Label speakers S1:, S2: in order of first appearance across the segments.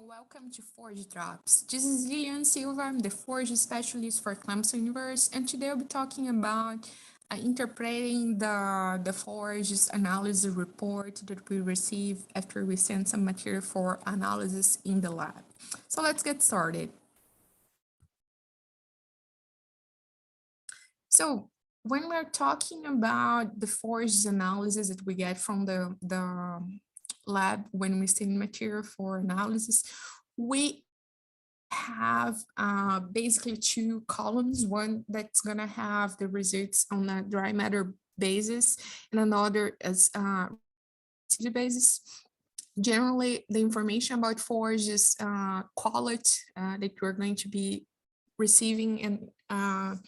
S1: Welcome to Forage Drops. This is Lilian Silva. I'm the Forage specialist for Clemson Universe, and today I'll be talking about interpreting the Forage's analysis report that we receive after we send some material for analysis in the lab. So let's get started. So when we're talking about the Forage's analysis that we get from the lab when we send material for analysis, we have basically two columns, one that's going to have the results on a dry matter basis and another as city basis. Generally, the information about forage is quality that you're going to be receiving and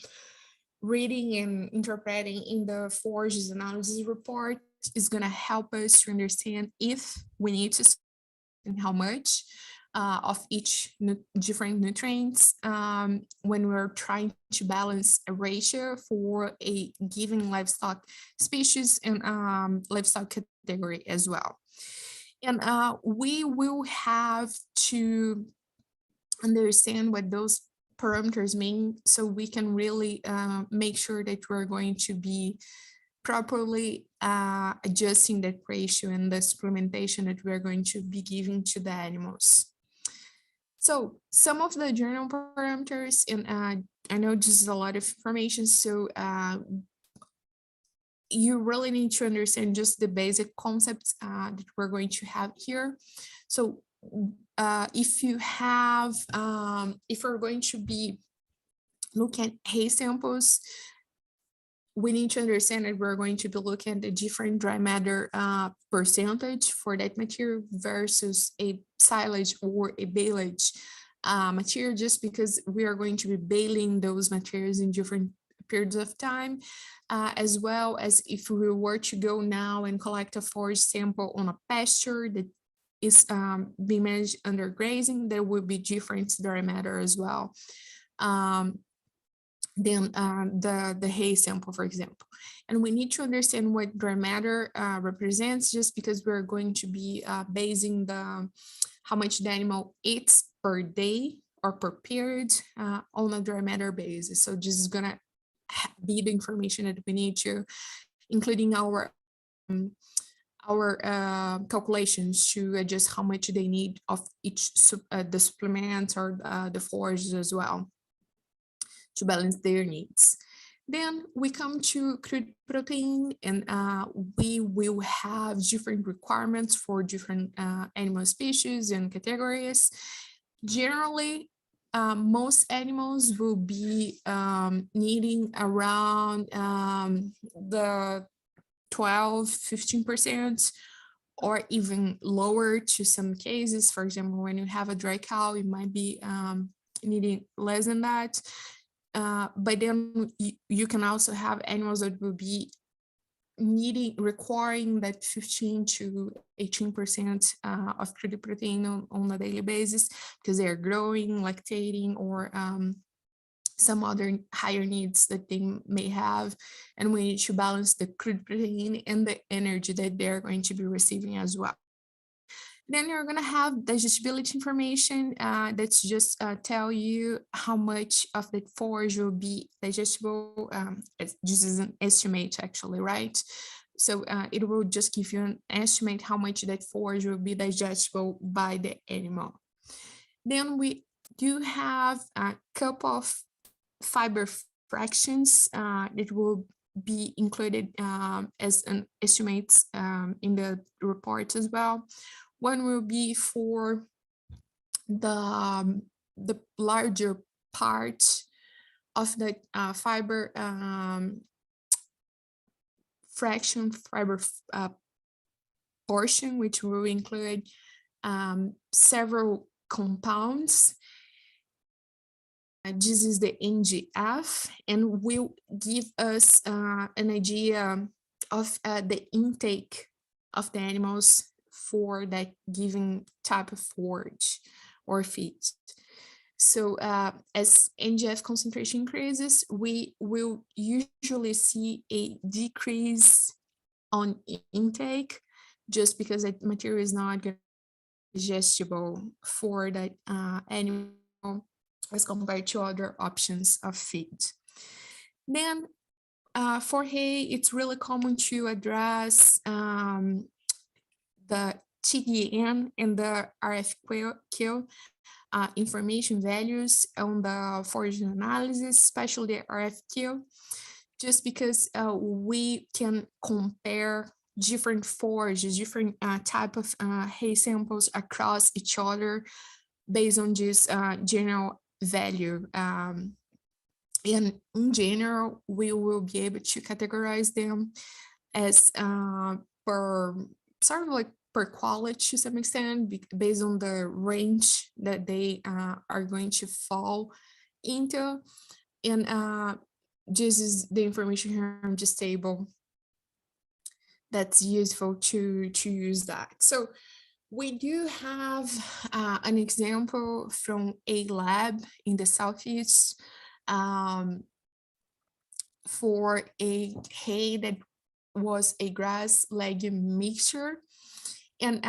S1: reading and interpreting in the forage's analysis report is going to help us to understand if we need to and how much of each different nutrients when we're trying to balance a ratio for a given livestock species and livestock category as well. And we will have to understand what those parameters mean so we can really make sure that we're going to be properly adjusting that ratio and the supplementation that we're going to be giving to the animals. So some of the general parameters, and I know this is a lot of information, so you really need to understand just the basic concepts that we're going to have here. So if you have, if we're going to be looking at hay samples, we need to understand that we're going to be looking at the different dry matter percentage for that material versus a silage or a baleage material, just because we are going to be baling those materials in different periods of time, as well as if we were to go now and collect a forage sample on a pasture that is being managed under grazing, there will be different dry matter as well. Than the hay sample, for example. And we need to understand what dry matter represents, just because we're going to be basing how much the animal eats per day or per period on a dry matter basis. So this is gonna be the information that we need to, including our calculations to adjust how much they need of each the supplements or the forages as well, to balance their needs. Then we come to crude protein, and we will have different requirements for different animal species and categories. Generally, most animals will be needing around the 12–15%, or even lower to some cases. For example, when you have a dry cow, it might be needing less than that. But then you can also have animals that will be requiring that 15–18% of crude protein on a daily basis, because they are growing, lactating, or some other higher needs that they may have. And we need to balance the crude protein and the energy that they're going to be receiving as well. Then you're going to have digestibility information that's just tell you how much of the forage will be digestible. This is an estimate, actually, right? So it will just give you an estimate how much that forage will be digestible by the animal. Then we do have a couple of fiber fractions that will be included as an estimates in the report as well. One will be for the larger part of the fiber fraction, fiber portion, which will include several compounds. This is the NGF, and will give us an idea of the intake of the animals for that given type of forage or feed. So as NGF concentration increases, we will usually see a decrease on intake, just because that material is not going digestible for the animal as compared to other options of feed. Then for hay, it's really common to address the TDN and the RFQ information values on the forage analysis, especially the RFQ, just because we can compare different forages, different type of hay samples across each other based on this general value. And in general, we will be able to categorize them as per sort of like per quality to some extent, based on the range that they are going to fall into. And this is the information here on this table that's useful to use that. So we do have an example from a lab in the Southeast for a hay that was a grass legume mixture. And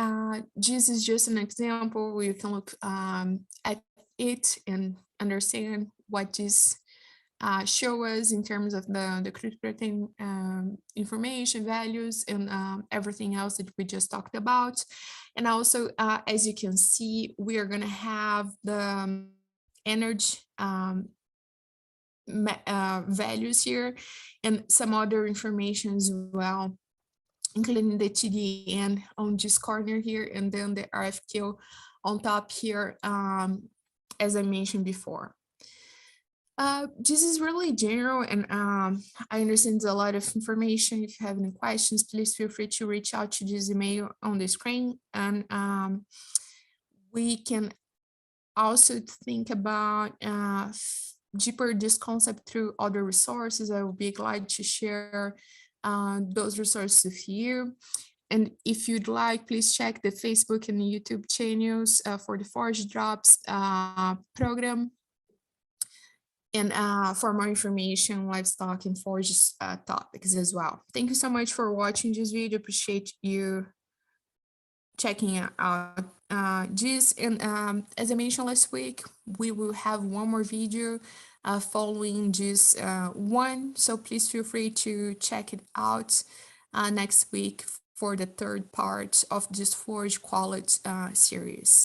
S1: this is just an example where you can look at it and understand what this show us in terms of the crude protein information values and everything else that we just talked about. And also, as you can see, we are going to have the energy values here and some other information as well, including the TDN on this corner here, and then the RFQ on top here, as I mentioned before. This is really general, and I understand a lot of information. If you have any questions, please feel free to reach out to this email on the screen, and we can also think about deeper this concept through other resources. I will be glad to share those resources with you. And if you'd like, please check the Facebook and YouTube channels for the Forage Drops program. And for more information, livestock and forage topics as well. Thank you so much for watching this video. Appreciate you checking out this. And as I mentioned last week, we will have one more video following this one. So please feel free to check it out next week for the third part of this forage quality series.